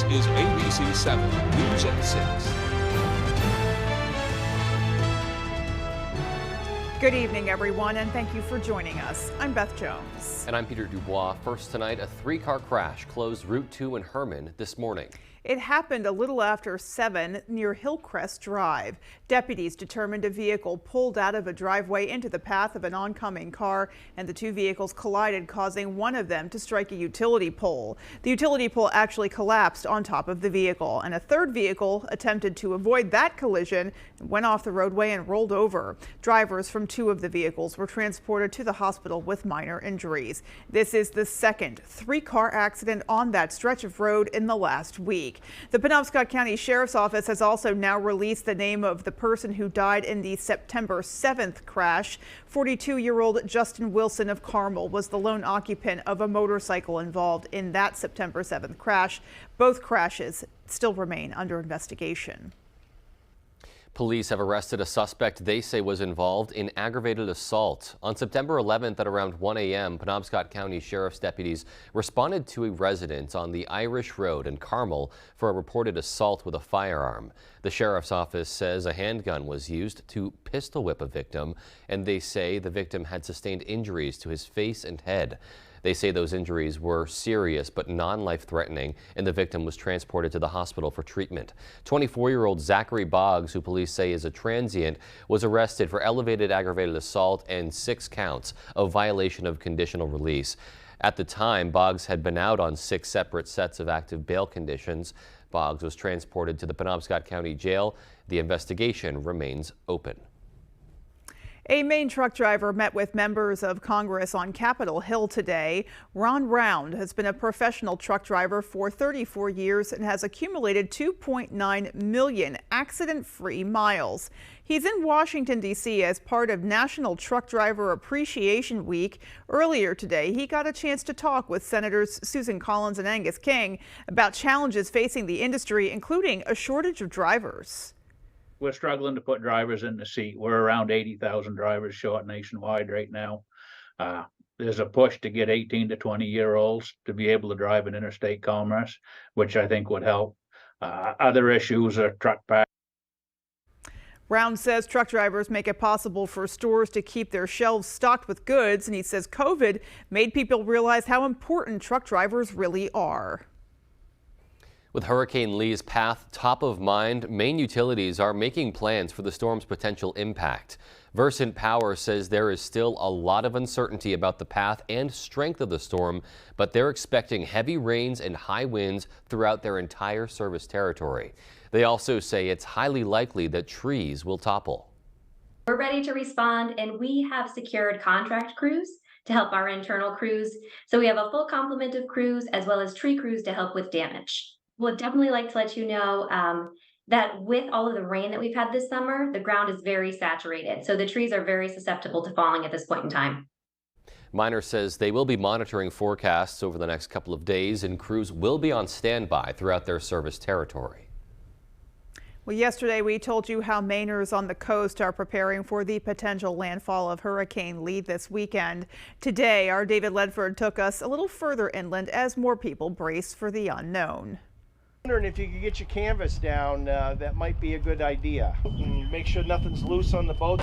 This is ABC 7 News at 6. Good evening, everyone, and thank you for joining us. I'm Beth Jones. And I'm Peter Dubois. First tonight, a three-car crash closed Route 2 in Herman this morning. It happened a little after 7 near Hillcrest Drive. Deputies determined a vehicle pulled out of a driveway into the path of an oncoming car, and the two vehicles collided, causing one of them to strike a utility pole. The utility pole actually collapsed on top of the vehicle, and a third vehicle attempted to avoid that collision and went off the roadway and rolled over. Drivers from two of the vehicles were transported to the hospital with minor injuries. This is the second three-car accident on that stretch of road in the last week. The Penobscot County Sheriff's Office has also now released the name of the person who died in the September 7th crash. 42-year-old Justin Wilson of Carmel was the lone occupant of a motorcycle involved in that September 7th crash. Both crashes still remain under investigation. Police have arrested a suspect they say was involved in aggravated assault. On September 11th at around 1 a.m., Penobscot County Sheriff's deputies responded to a resident on the Irish Road in Carmel for a reported assault with a firearm. The sheriff's office says a handgun was used to pistol whip a victim, and they say the victim had sustained injuries to his face and head. They say those injuries were serious but non-life-threatening, and the victim was transported to the hospital for treatment. 24-year-old Zachary Boggs, who police say is a transient, was arrested for elevated aggravated assault and 6 counts of violation of conditional release. At the time, Boggs had been out on 6 separate sets of active bail conditions. Boggs was transported to the Penobscot County Jail. The investigation remains open. A Maine truck driver met with members of Congress on Capitol Hill today. Ron Round has been a professional truck driver for 34 years and has accumulated 2.9 million accident-free miles. He's in Washington, D.C. as part of National Truck Driver Appreciation Week. Earlier today, he got a chance to talk with Senators Susan Collins and Angus King about challenges facing the industry, including a shortage of drivers. We're struggling to put drivers in the seat. We're around 80,000 drivers short nationwide right now. There's a push to get 18 to 20-year-olds to be able to drive in interstate commerce, which I think would help. Other issues are truck pack. Round says truck drivers make it possible for stores to keep their shelves stocked with goods, and he says COVID made people realize how important truck drivers really are. With Hurricane Lee's path top of mind, Maine utilities are making plans for the storm's potential impact. Versant Power says there is still a lot of uncertainty about the path and strength of the storm, but they're expecting heavy rains and high winds throughout their entire service territory. They also say it's highly likely that trees will topple. We're ready to respond, and we have secured contract crews to help our internal crews. So we have a full complement of crews as well as tree crews to help with damage. Would definitely like to let you know that with all of the rain that we've had this summer, the ground is very saturated. So the trees are very susceptible to falling at this point in time. Miner says they will be monitoring forecasts over the next couple of days, and crews will be on standby throughout their service territory. Well, yesterday we told you how Mainers on the coast are preparing for the potential landfall of Hurricane Lee this weekend. Today, our David Ledford took us a little further inland as more people brace for the unknown. Wondering if you could get your canvas down, that might be a good idea. And make sure nothing's loose on the boat.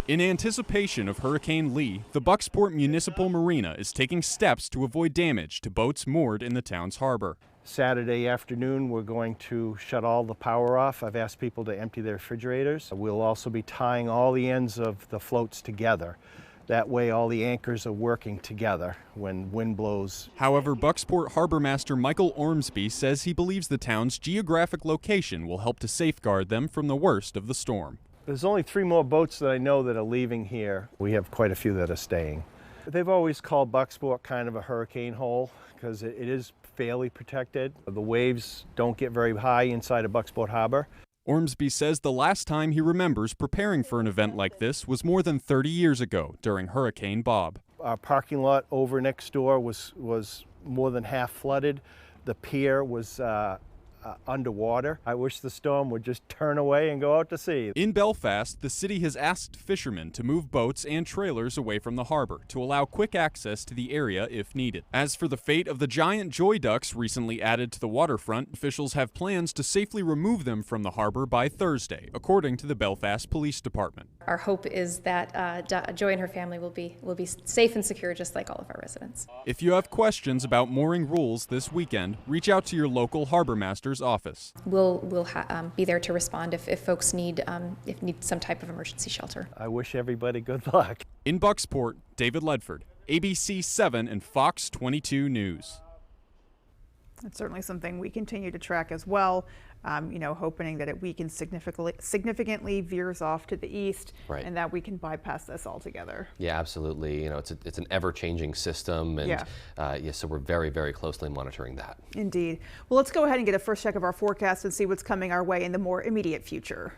In anticipation of Hurricane Lee, the Bucksport Municipal Marina is taking steps to avoid damage to boats moored in the town's harbor. Saturday afternoon, we're going to shut all the power off. I've asked people to empty their refrigerators. We'll also be tying all the ends of the floats together. That way all the anchors are working together when wind blows. However, Bucksport Harbor Master Michael Ormsby says he believes the town's geographic location will help to safeguard them from the worst of the storm. There's only 3 more boats that I know that are leaving here. We have quite a few that are staying. They've always called Bucksport kind of a hurricane hole because it is fairly protected. The waves don't get very high inside of Bucksport Harbor. Ormsby says the last time he remembers preparing for an event like this was more than 30 years ago during Hurricane Bob. Our parking lot over next door was more than half flooded. The pier was underwater. I wish the storm would just turn away and go out to sea. In Belfast, the city has asked fishermen to move boats and trailers away from the harbor to allow quick access to the area if needed. As for the fate of the giant joy ducks recently added to the waterfront, officials have plans to safely remove them from the harbor by Thursday, according to the Belfast Police Department. Our hope is that Joy and her family will be safe and secure, just like all of our residents. If you have questions about mooring rules this weekend, reach out to your local harbor master's office. We'll be there to respond if folks need some type of emergency shelter. I wish everybody good luck. In Bucksport, David Ledford, ABC 7 and Fox 22 News. It's certainly something we continue to track as well. Hoping that it weakens significantly, veers off to the east, right, and that we can bypass this altogether. Yeah, absolutely. It's an ever-changing system, and so we're very, very closely monitoring that. Indeed. Well, let's go ahead and get a first check of our forecast and see what's coming our way in the more immediate future.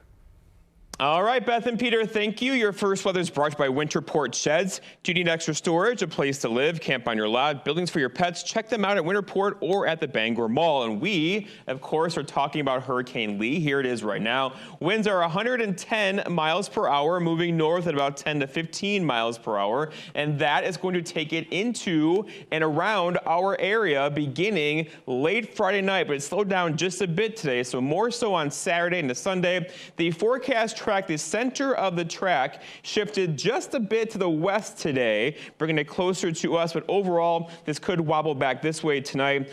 All right, Beth and Peter, thank you. Your first weather is brought to you by Winterport Sheds. Do you need extra storage, a place to live, camp on your lot, buildings for your pets? Check them out at Winterport or at the Bangor Mall. And we, of course, are talking about Hurricane Lee. Here it is right now. Winds are 110 miles per hour, moving north at about 10 to 15 miles per hour. And that is going to take it into and around our area beginning late Friday night. But it slowed down just a bit today, so more so on Saturday into Sunday. The forecast track, the center of the track shifted just a bit to the west today, bringing it closer to us, but overall this could wobble back this way tonight.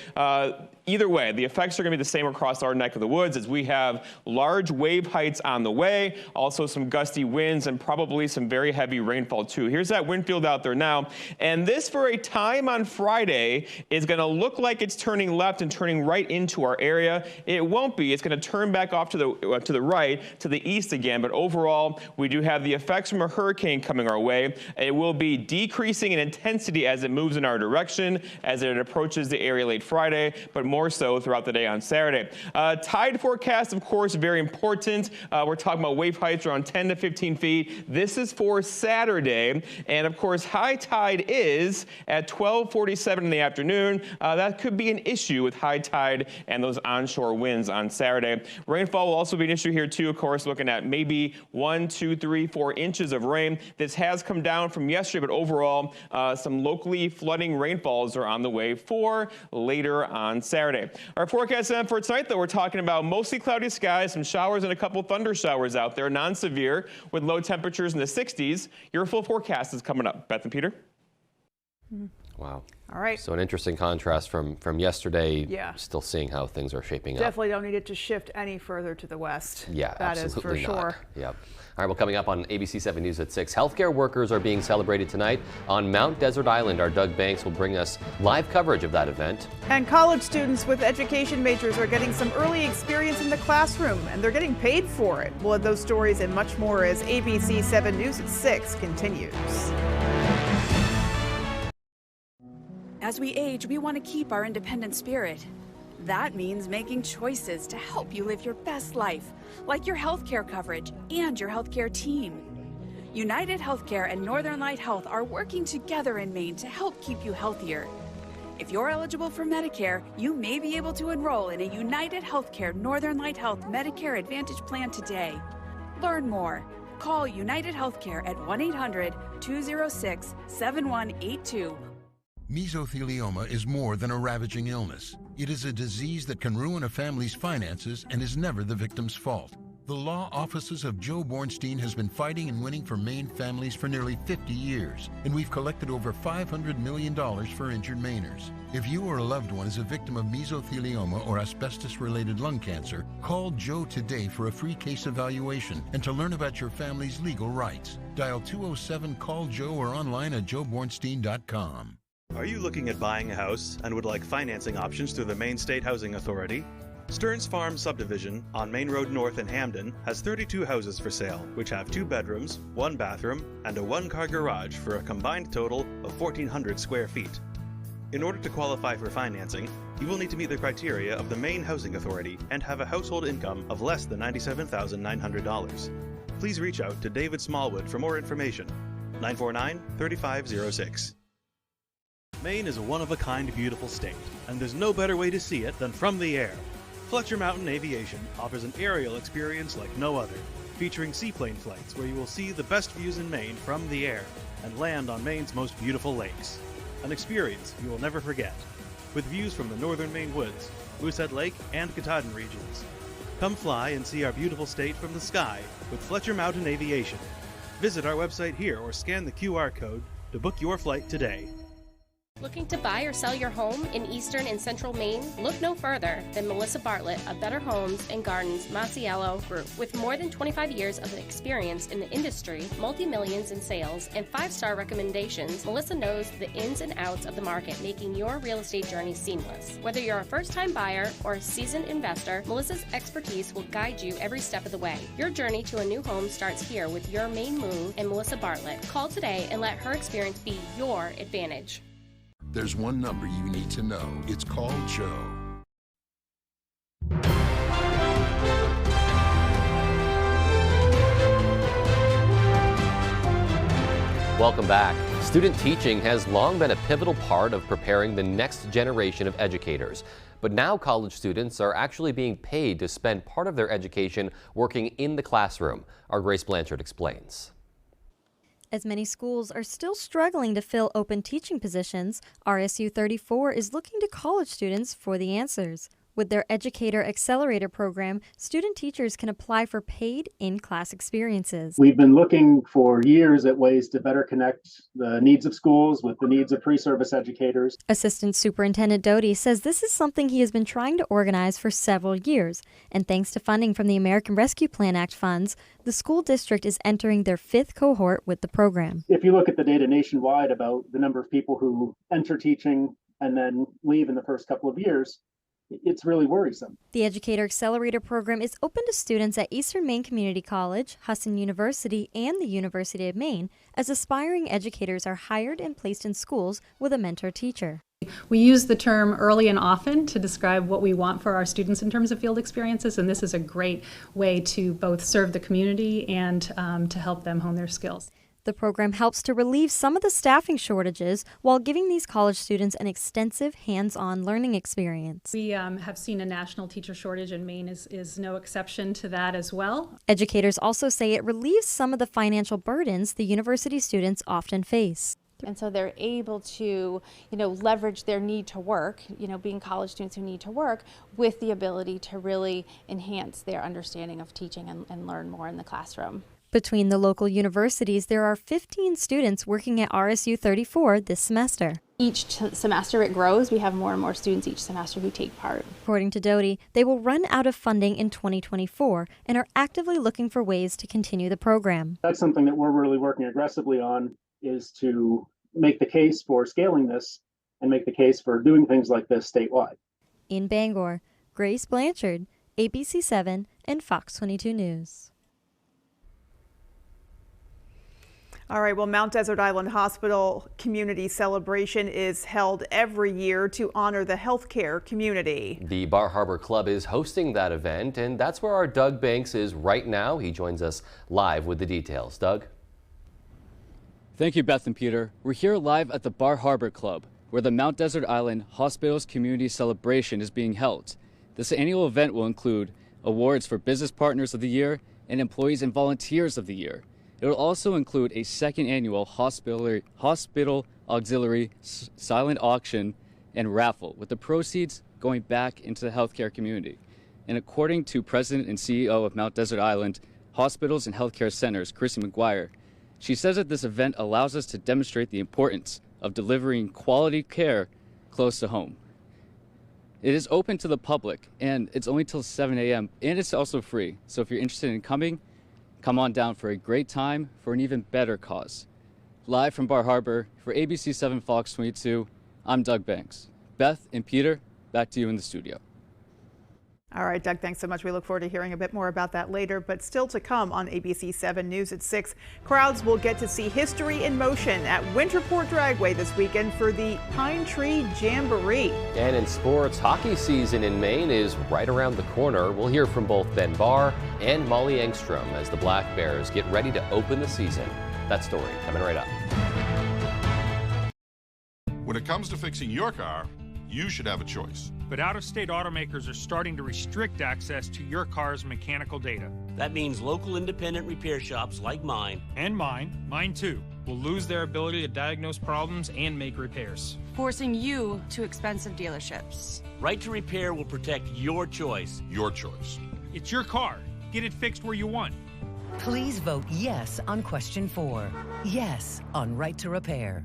Either way, the effects are going to be the same across our neck of the woods as we have large wave heights on the way, also some gusty winds and probably some very heavy rainfall too. Here's that wind field out there now, and this for a time on Friday is going to look like it's turning left and turning right into our area. It won't be. It's going to turn back off to the right, to the east again, but overall we do have the effects from a hurricane coming our way. It will be decreasing in intensity as it moves in our direction, as it approaches the area late Friday, but more so throughout the day on Saturday. Tide forecast, of course, very important. We're talking about wave heights around 10 to 15 feet. This is for Saturday. And of course, high tide is at 12:47 in the afternoon. That could be an issue with high tide and those onshore winds on Saturday. Rainfall will also be an issue here too, of course, looking at maybe 1, 2, 3, 4 inches of rain. This has come down from yesterday, but overall, some locally flooding rainfalls are on the way for later on Saturday. Our forecast then for tonight, though, we're talking about mostly cloudy skies, some showers and a couple thunder showers out there, non-severe, with low temperatures in the 60s. Your full forecast is coming up. Beth and Peter? Wow. All right. So an interesting contrast from yesterday. Yeah. Still seeing how things are shaping up. Definitely don't need it to shift any further to the west. Yeah, that absolutely is for not. sure. Yep. All right, well, coming up on ABC 7 News at 6, healthcare workers are being celebrated tonight on Mount Desert Island. Our Doug Banks will bring us live coverage of that event. And college students with education majors are getting some early experience in the classroom, and they're getting paid for it. We'll have those stories and much more as ABC 7 News at 6 continues. As we age, we want to keep our independent spirit. That means making choices to help you live your best life, like your healthcare coverage and your healthcare team. United Healthcare and Northern Light Health are working together in Maine to help keep you healthier. If you're eligible for Medicare, you may be able to enroll in a United Healthcare Northern Light Health Medicare Advantage plan today. Learn more. Call United Healthcare at 1-800-206-7182. Mesothelioma is more than a ravaging illness. It is a disease that can ruin a family's finances and is never the victim's fault. The law offices of Joe Bornstein has been fighting and winning for Maine families for nearly 50 years, and we've collected over $500 million for injured Mainers. If you or a loved one is a victim of mesothelioma or asbestos-related lung cancer, call Joe today for a free case evaluation and to learn about your family's legal rights. Dial 207-CALL-JOE or online at joebornstein.com. Are you looking at buying a house and would like financing options through the Maine State Housing Authority? Stearns Farm Subdivision on Main Road North in Hamden has 32 houses for sale, which have 2 bedrooms, 1 bathroom, and a 1-car garage for a combined total of 1,400 square feet. In order to qualify for financing, you will need to meet the criteria of the Maine Housing Authority and have a household income of less than $97,900. Please reach out to David Smallwood for more information. 949-3506. Maine is a one-of-a-kind beautiful state, and there's no better way to see it than from the air. Fletcher Mountain Aviation offers an aerial experience like no other, featuring seaplane flights where you will see the best views in Maine from the air and land on Maine's most beautiful lakes. An experience you will never forget, with views from the northern Maine woods, Moosehead Lake, and Katahdin regions. Come fly and see our beautiful state from the sky with Fletcher Mountain Aviation. Visit our website here or scan the QR code to book your flight today. Looking to buy or sell your home in eastern and central Maine? Look no further than Melissa Bartlett of Better Homes and Gardens Masiello Group. With more than 25 years of experience in the industry, multi-millions in sales, and 5-star recommendations, Melissa knows the ins and outs of the market, making your real estate journey seamless. Whether you're a first-time buyer or a seasoned investor, Melissa's expertise will guide you every step of the way. Your journey to a new home starts here with your Maine move and Melissa Bartlett. Call today and let her experience be your advantage. There's one number you need to know. It's called Joe. Welcome back. Student teaching has long been a pivotal part of preparing the next generation of educators. But now college students are actually being paid to spend part of their education working in the classroom. Our Grace Blanchard explains. As many schools are still struggling to fill open teaching positions, RSU 34 is looking to college students for the answers. With their Educator Accelerator program, student teachers can apply for paid in-class experiences. We've been looking for years at ways to better connect the needs of schools with the needs of pre-service educators. Assistant Superintendent Doty says this is something he has been trying to organize for several years, and thanks to funding from the American Rescue Plan Act funds, the school district is entering their 5th cohort with the program. If you look at the data nationwide about the number of people who enter teaching and then leave in the first couple of years, it's really worrisome. The Educator Accelerator program is open to students at Eastern Maine Community College, Husson University, and the University of Maine, as aspiring educators are hired and placed in schools with a mentor teacher. We use the term early and often to describe what we want for our students in terms of field experiences, and this is a great way to both serve the community and to help them hone their skills. The program helps to relieve some of the staffing shortages while giving these college students an extensive hands-on learning experience. We have seen a national teacher shortage, and Maine is no exception to that as well. Educators also say it relieves some of the financial burdens the university students often face. And so they're able to, leverage their need to work, being college students who need to work, with the ability to really enhance their understanding of teaching and learn more in the classroom. Between the local universities, there are 15 students working at RSU 34 this semester. Each semester it grows. We have more and more students each semester who take part. According to Doty, they will run out of funding in 2024 and are actively looking for ways to continue the program. That's something that we're really working aggressively on, is to make the case for scaling this and make the case for doing things like this statewide. In Bangor, Grace Blanchard, ABC 7 and Fox 22 News. All right, well, Mount Desert Island Hospital Community Celebration is held every year to honor the healthcare community. The Bar Harbor Club is hosting that event, and that's where our Doug Banks is right now. He joins us live with the details. Doug? Thank you, Beth and Peter. We're here live at the Bar Harbor Club, where the Mount Desert Island Hospitals Community Celebration is being held. This annual event will include awards for Business Partners of the Year and Employees and Volunteers of the Year. It will also include a second annual hospital auxiliary silent auction and raffle, with the proceeds going back into the healthcare community. And according to President and CEO of Mount Desert Island Hospitals and Healthcare Centers, Chrissy McGuire, she says that this event allows us to demonstrate the importance of delivering quality care close to home. It is open to the public, and it's only till 7 a.m., and it's also free. So if you're interested in coming, come on down for a great time for an even better cause. Live from Bar Harbor for ABC 7 Fox 22, I'm Doug Banks. Beth and Peter, back to you in the studio. All right, Doug, thanks so much. We look forward to hearing a bit more about that later, but still to come on ABC 7 News at 6. Crowds will get to see history in motion at Winterport Dragway this weekend for the Pine Tree Jamboree. And in sports, hockey season in Maine is right around the corner. We'll hear from both Ben Barr and Molly Engstrom as the Black Bears get ready to open the season. That story coming right up. When it comes to fixing your car, you should have a choice. but out-of-state automakers are starting to restrict access to your car's mechanical data. That means local independent repair shops like mine, and mine too, will lose their ability to diagnose problems and make repairs, forcing you to expensive dealerships. Right to Repair will protect your choice. Your choice. It's your car. Get it fixed where you want. Please vote yes on question 4. Yes on Right to Repair.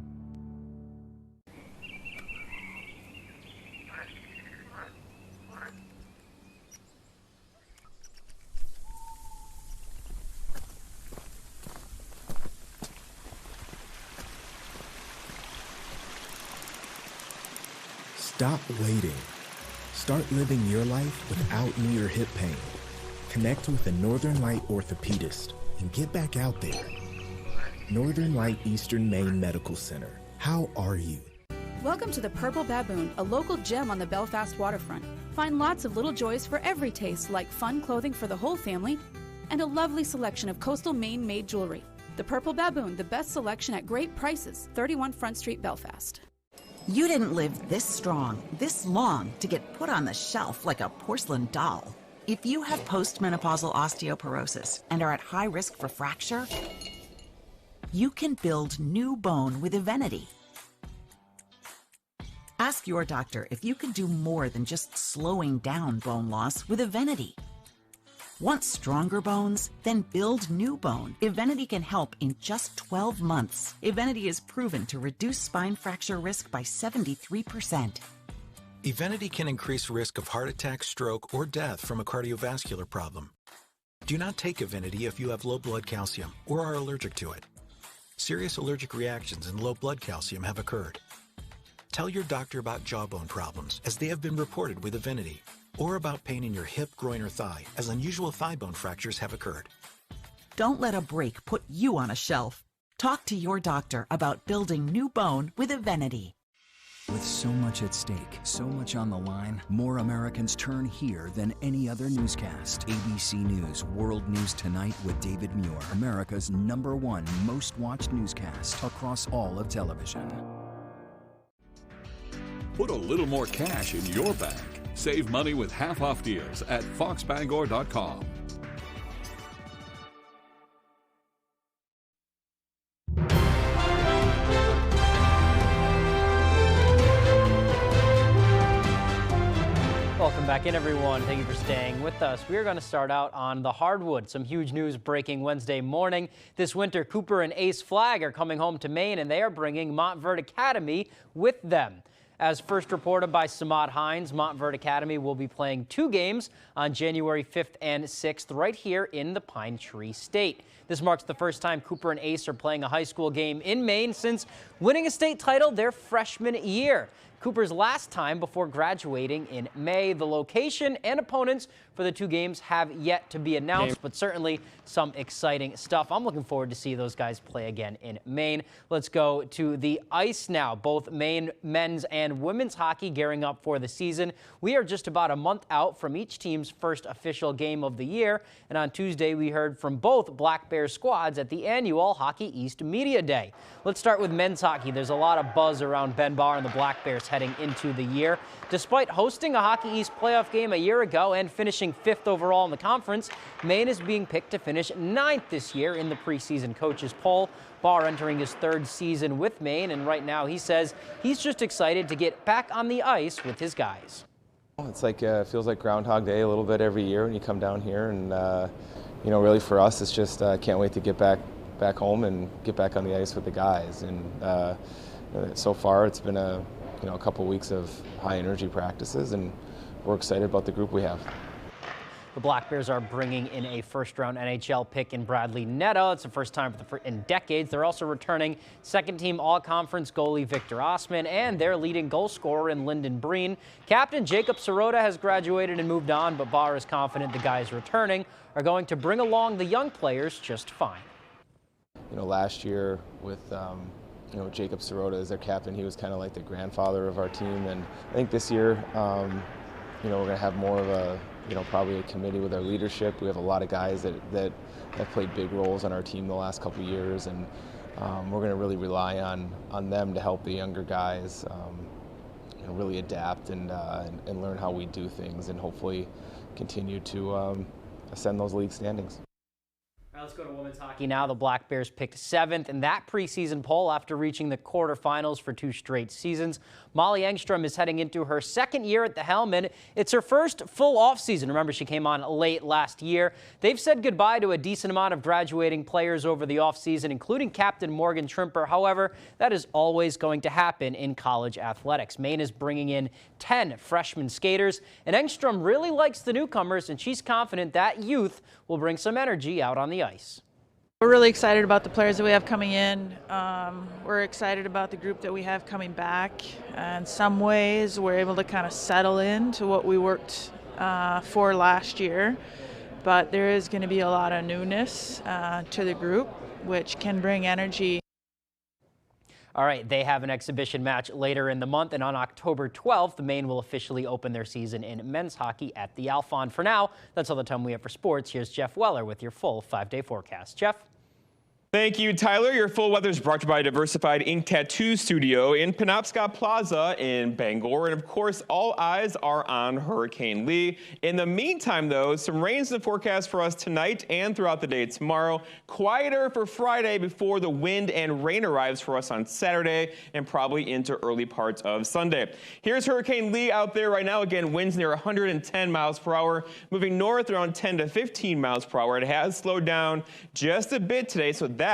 Stop waiting. Start living your life without knee or hip pain. Connect with a Northern Light orthopedist and get back out there. Northern Light Eastern Maine Medical Center. How are you? Welcome to the Purple Baboon, a local gem on the Belfast waterfront. Find lots of little joys for every taste, like fun clothing for the whole family and a lovely selection of coastal Maine-made jewelry. The Purple Baboon, the best selection at great prices. 31 Front Street, Belfast. You didn't live this strong, this long, to get put on the shelf like a porcelain doll. If you have postmenopausal osteoporosis and are at high risk for fracture, you can build new bone with Evenity. Ask your doctor if you can do more than just slowing down bone loss with Evenity. Want stronger bones? Then build new bone. Evenity can help in just 12 months. Evenity is proven to reduce spine fracture risk by 73%. Evenity can increase risk of heart attack, stroke, or death from a cardiovascular problem. Do not take Evenity if you have low blood calcium or are allergic to it. Serious allergic reactions and low blood calcium have occurred. Tell your doctor about jawbone problems, as they have been reported with Evenity, or about pain in your hip, groin, or thigh, as unusual thigh bone fractures have occurred. Don't let a break put you on a shelf. Talk to your doctor about building new bone with Evenity. With so much at stake, so much on the line, more Americans turn here than any other newscast. ABC News World News Tonight with David Muir, America's #1 most watched newscast across all of television. Put a little more cash in your bank. Save money with half-off deals at foxbangor.com. Welcome back in, everyone. Thank you for staying with us. We are going to start out on the hardwood. Some huge news breaking Wednesday morning. This winter, Cooper and Ace Flag are coming home to Maine, and they are bringing Montverde Academy with them. As first reported by Samad Hines, Montverde Academy will be playing 2 games on January 5th and 6th right here in the Pine Tree State. This marks the first time Cooper and Ace are playing a high school game in Maine since winning a state title their freshman year. Cooper's last time before graduating in May. The location and opponents for the 2 games have yet to be announced, but certainly some exciting stuff. I'm looking forward to see those guys play again in Maine. Let's go to the ice now. Both Maine men's and women's hockey gearing up for the season. We are just about a month out from each team's first official game of the year, and on Tuesday we heard from both Black Bears squads at the annual Hockey East Media Day. Let's start with men's hockey. There's a lot of buzz around Ben Barr and the Black Bears heading into the year. Despite hosting a Hockey East playoff game a year ago and finishing 5th overall in the conference, Maine is being picked to finish 9th this year in the preseason coaches poll. Barr entering his 3rd season with Maine, and right now he says he's just excited to get back on the ice with his guys. It's like feels like Groundhog Day a little bit every year when you come down here, and you know, really for us, it's just can't wait to get back home and get back on the ice with the guys. And so far, it's been a couple weeks of high energy practices, and we're excited about the group we have. The Black Bears are bringing in a first-round NHL pick in Bradley Netta. It's the first time in decades. They're also returning second-team all-conference goalie Victor Osman and their leading goal scorer in Lyndon Breen. Captain Jacob Sirota has graduated and moved on, but Barr is confident the guys returning are going to bring along the young players just fine. You know, last year with Jacob Sirota as their captain, he was kind of like the grandfather of our team, and I think this year, we're going to have more of a probably a committee with our leadership. We have a lot of guys that have played big roles on our team the last couple of years, and we're going to really rely on them to help the younger guys, really adapt and learn how we do things, and hopefully continue to ascend those league standings. All right, let's go to women's hockey now. The Black Bears picked 7th in that preseason poll after reaching the quarterfinals for 2 straight seasons. Molly Engstrom is heading into her 2nd year at the helm, and it's her first full offseason. Remember, she came on late last year. They've said goodbye to a decent amount of graduating players over the offseason, including captain Morgan Trimper. However, that is always going to happen in college athletics. Maine is bringing in 10 freshman skaters, and Engstrom really likes the newcomers, and she's confident that youth will bring some energy out on the ice. We're really excited about the players that we have coming in. We're excited about the group that we have coming back. In some ways, we're able to kind of settle into what we worked for last year. But there is going to be a lot of newness to the group, which can bring energy. All right, they have an exhibition match later in the month, and on October 12th, the Maine will officially open their season in men's hockey at the Alphon. For now, that's all the time we have for sports. Here's Jeff Weller with your full 5-day forecast. Jeff? Thank you, Tyler. Your full weather is brought to you by Diversified Ink Tattoo Studio in Penobscot Plaza in Bangor. And of course, all eyes are on Hurricane Lee. In the meantime, though, some rains in the forecast for us tonight and throughout the day tomorrow. Quieter for Friday before the wind and rain arrives for us on Saturday and probably into early parts of Sunday. Here's Hurricane Lee out there right now. Again, winds near 110 miles per hour, moving north around 10 to 15 miles per hour. It has slowed down just a bit today, so that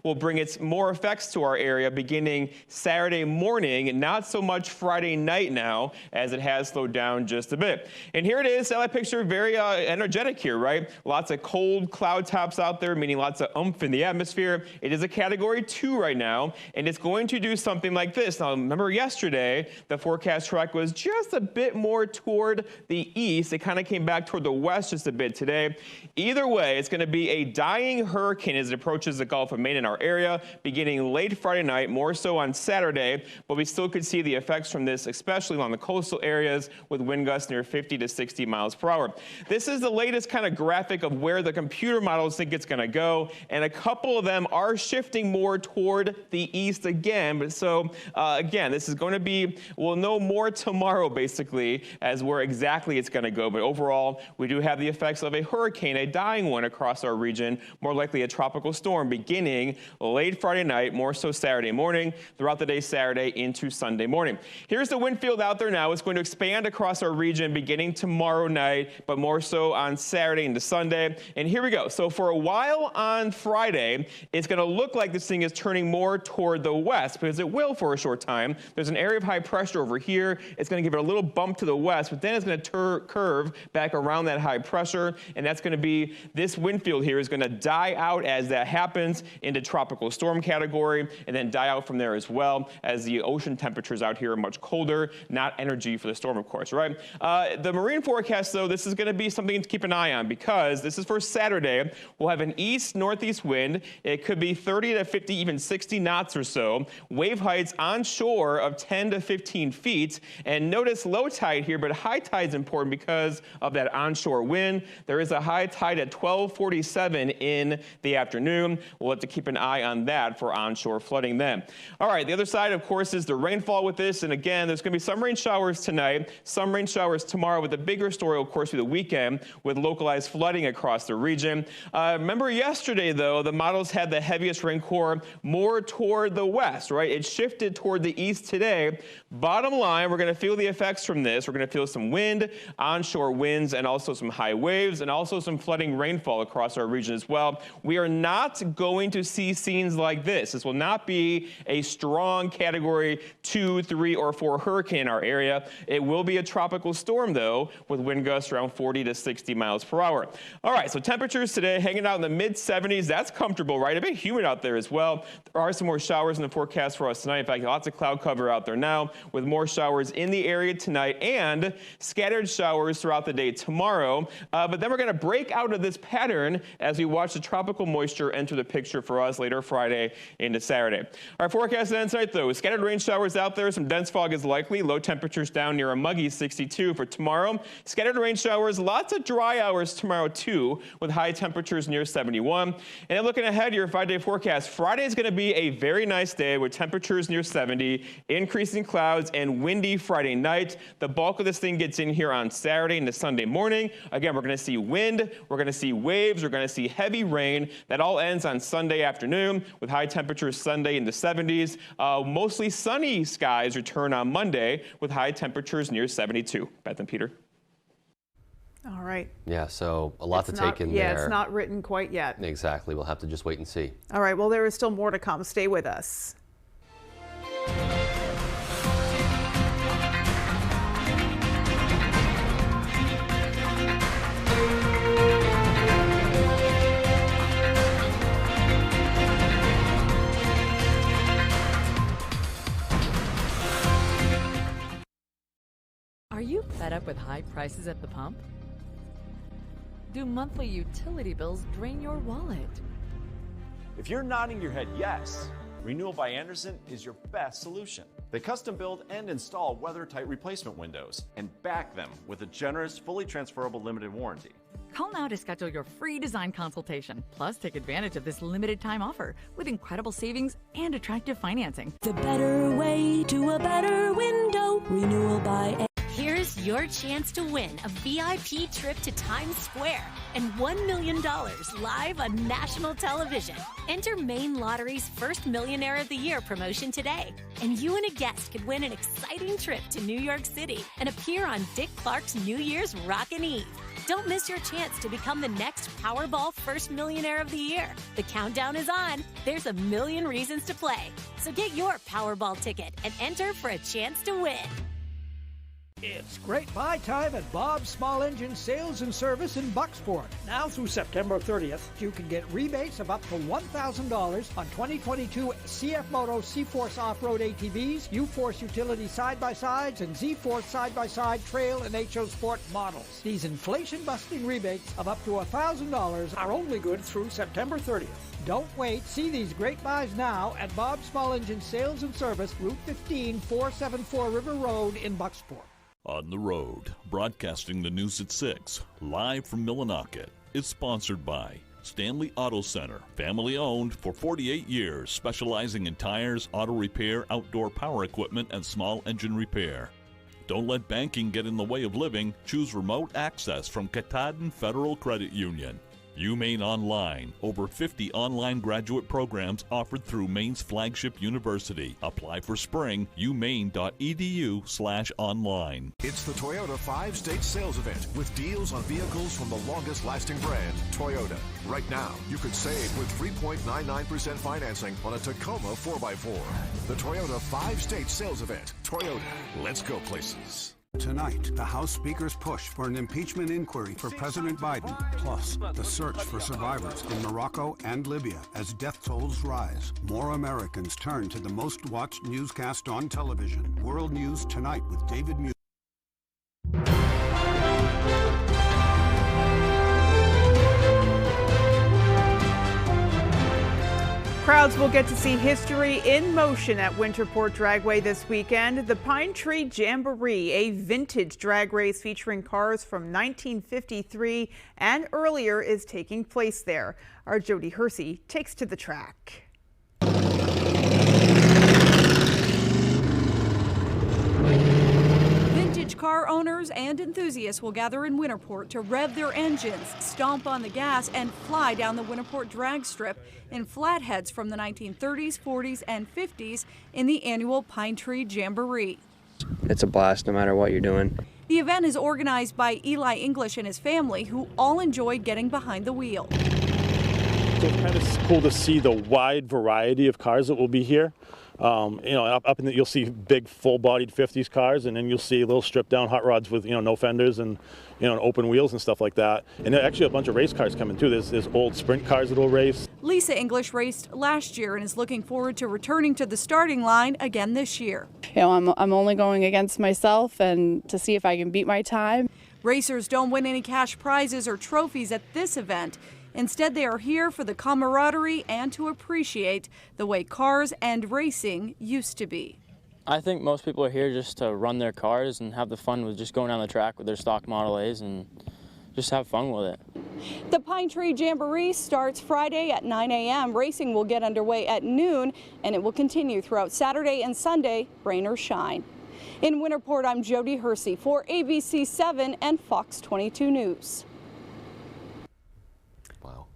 will bring its more effects to our area beginning Saturday morning, not so much Friday night now, as it has slowed down just a bit. And here it is, satellite picture, very energetic here, right? Lots of cold cloud tops out there, meaning lots of oomph in the atmosphere. It is a Category 2 right now, and it's going to do something like this. Now, remember yesterday, the forecast track was just a bit more toward the east. It kind of came back toward the west just a bit today. Either way, it's going to be a dying hurricane as it approaches the Gulf of Maine in our area, beginning late Friday night, more so on Saturday, but we still could see the effects from this, especially along the coastal areas with wind gusts near 50 to 60 miles per hour. This is the latest kind of graphic of where the computer models think it's going to go, and a couple of them are shifting more toward the east again. But so, again, this is going to be, we'll know more tomorrow, basically, as where exactly it's going to go. But overall, we do have the effects of a hurricane, a dying one across our region, more likely a tropical storm beginning late Friday night, more so Saturday morning, throughout the day Saturday into Sunday morning. Here's the wind field out there now. It's going to expand across our region beginning tomorrow night, but more so on Saturday into Sunday. And here we go. So for a while on Friday, it's going to look like this thing is turning more toward the west, because it will for a short time. There's an area of high pressure over here. It's going to give it a little bump to the west, but then it's going to curve back around that high pressure, and that's going to be, this wind field here is going to die out as that happens into tropical storm category, and then die out from there as well, as the ocean temperatures out here are much colder, not energy for the storm, of course, right? The marine forecast, though, this is going to be something to keep an eye on, because this is for Saturday. We'll have an east-northeast wind. It could be 30 to 50, even 60 knots or so. Wave heights onshore of 10 to 15 feet. And notice low tide here, but high tide is important because of that onshore wind. There is a high tide at 12:47 in the afternoon. We'll have to keep an eye on that for onshore flooding then. All right, the other side, of course, is the rainfall with this. And again, there's going to be some rain showers tonight, some rain showers tomorrow, with the bigger story, of course, through the weekend with localized flooding across the region. Remember yesterday, though, the models had the heaviest rain core more toward the west, right? It shifted toward the east today. Bottom line, we're going to feel the effects from this. We're going to feel some wind, onshore winds, and also some high waves, and also some flooding rainfall across our region as well. We are not going to see scenes like this. This will not be a strong Category 2, 3, or 4 hurricane in our area. It will be a tropical storm, though, with wind gusts around 40 to 60 miles per hour. All right, so temperatures today hanging out in the mid-70s. That's comfortable, right? A bit humid out there as well. There are some more showers in the forecast for us tonight. In fact, lots of cloud cover out there now, with more showers in the area tonight and scattered showers throughout the day tomorrow. But then we're going to break out of this pattern as we watch the tropical moisture enter the picture for us later Friday into Saturday. Our forecast ends tonight, though. Scattered rain showers out there. Some dense fog is likely. Low temperatures down near a muggy 62 for tomorrow. Scattered rain showers, lots of dry hours tomorrow, too, with high temperatures near 71. And then looking ahead, your 5-day forecast. Friday is going to be a very nice day with temperatures near 70, increasing clouds, and windy Friday night. The bulk of this thing gets in here on Saturday into Sunday morning. Again, we're going to see wind, we're going to see waves, we're going to see heavy rain. That all ends on Sunday afternoon with high temperatures Sunday in the 70s. Mostly sunny skies return on Monday with high temperatures near 72. Beth and Peter. All right. Yeah, so a lot to take in there. Yeah, it's not written quite yet. Exactly. We'll have to just wait and see. All right. Well, there is still more to come. Stay with us. Are you fed up with high prices at the pump? Do monthly utility bills drain your wallet? If you're nodding your head yes, Renewal by Andersen is your best solution. They custom build and install weather-tight replacement windows and back them with a generous, fully transferable limited warranty. Call now to schedule your free design consultation. Plus, take advantage of this limited time offer with incredible savings and attractive financing. The better way to a better window. Renewal by Here's your chance to win a VIP trip to Times Square and $1 million live on national television. Enter Maine Lottery's First Millionaire of the Year promotion today, and you and a guest could win an exciting trip to New York City and appear on Dick Clark's New Year's Rockin' Eve. Don't miss your chance to become the next Powerball First Millionaire of the Year. The countdown is on. There's a million reasons to play. So get your Powerball ticket and enter for a chance to win. It's great buy time at Bob's Small Engine Sales and Service in Bucksport. Now through September 30th, you can get rebates of up to $1,000 on 2022 CF Moto C-Force Off-Road ATVs, U-Force Utility Side-by-Sides, and Z-Force Side-by-Side Trail and HO Sport models. These inflation-busting rebates of up to $1,000 are only good through September 30th. Don't wait. See these great buys now at Bob's Small Engine Sales and Service, Route 15, 474 River Road in Bucksport. On the Road, broadcasting the news at 6, live from Millinocket, is sponsored by Stanley Auto Center, family owned for 48 years, specializing in tires, auto repair, outdoor power equipment, and small engine repair. Don't let banking get in the way of living. Choose remote access from Katahdin Federal Credit Union. UMaine Online, over 50 online graduate programs offered through Maine's flagship university. Apply for spring, umaine.edu/online. It's the Toyota 5-state sales event with deals on vehicles from the longest-lasting brand, Toyota. Right now, you could save with 3.99% financing on a Tacoma 4x4. The Toyota 5-state sales event. Toyota, let's go places. Tonight, the House Speaker's push for an impeachment inquiry for President Biden, plus the search for survivors in Morocco and Libya as death tolls rise. More Americans turn to the most-watched newscast on television. World News Tonight with David Muir. Crowds will get to see history in motion at Winterport Dragway this weekend. The Pine Tree Jamboree, a vintage drag race featuring cars from 1953 and earlier, is taking place there. Our Jody Hersey takes to the track. Car owners and enthusiasts will gather in Winterport to rev their engines, stomp on the gas, and fly down the Winterport drag strip in flatheads from the 1930s, 40s, and 50s in the annual Pine Tree Jamboree. It's a blast no matter what you're doing. The event is organized by Eli English and his family, who all enjoy getting behind the wheel. So it's kind of cool to see the wide variety of cars that will be here. Up in the, you'll see big full-bodied 50s cars, and then you'll see little stripped-down hot rods with, no fenders and, open wheels and stuff like that. And there are actually a bunch of race cars coming too. There's old sprint cars that will race. Lisa English raced last year and is looking forward to returning to the starting line again this year. I'm only going against myself and to see if I can beat my time. Racers don't win any cash prizes or trophies at this event. Instead, they are here for the camaraderie and to appreciate the way cars and racing used to be. I think most people are here just to run their cars and have the fun with just going down the track with their stock Model A's and just have fun with it. The Pine Tree Jamboree starts Friday at 9 a.m. Racing will get underway at noon, and it will continue throughout Saturday and Sunday, rain or shine. In Winterport, I'm Jody Hersey for ABC 7 and Fox 22 News.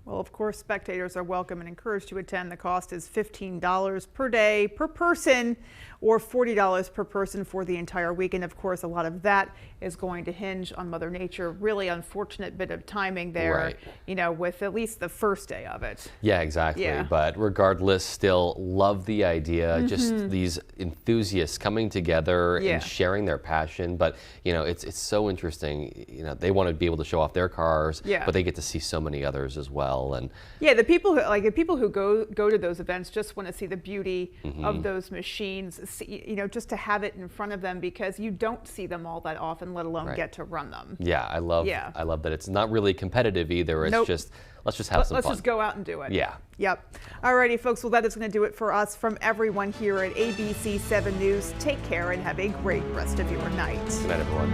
Well, of course, spectators are welcome and encouraged to attend. The cost is $15 per day per person or $40 per person for the entire weekend. Of course, a lot of that is going to hinge on Mother Nature. Really unfortunate bit of timing there, Right. you know, with at least the first day of it. Yeah, exactly. Yeah. But regardless, still love the idea. Just these enthusiasts coming together Yeah. and sharing their passion. But, you know, it's so interesting. You know, they want to be able to show off their cars, Yeah. but they get to see so many others as well. And Yeah, the people who go to those events just want to see the beauty of those machines, see, you know, just to have it in front of them, because you don't see them all that often, let alone Right. get to run them. yeah, I love that it's not really competitive either. It's Nope. just, let's just have some Let's fun. just go out and do it. Yeah. Yep. Alrighty, folks. Well, that is going to do it for us. From everyone here at ABC 7 News, take care and have a great rest of your night. Good night, everyone.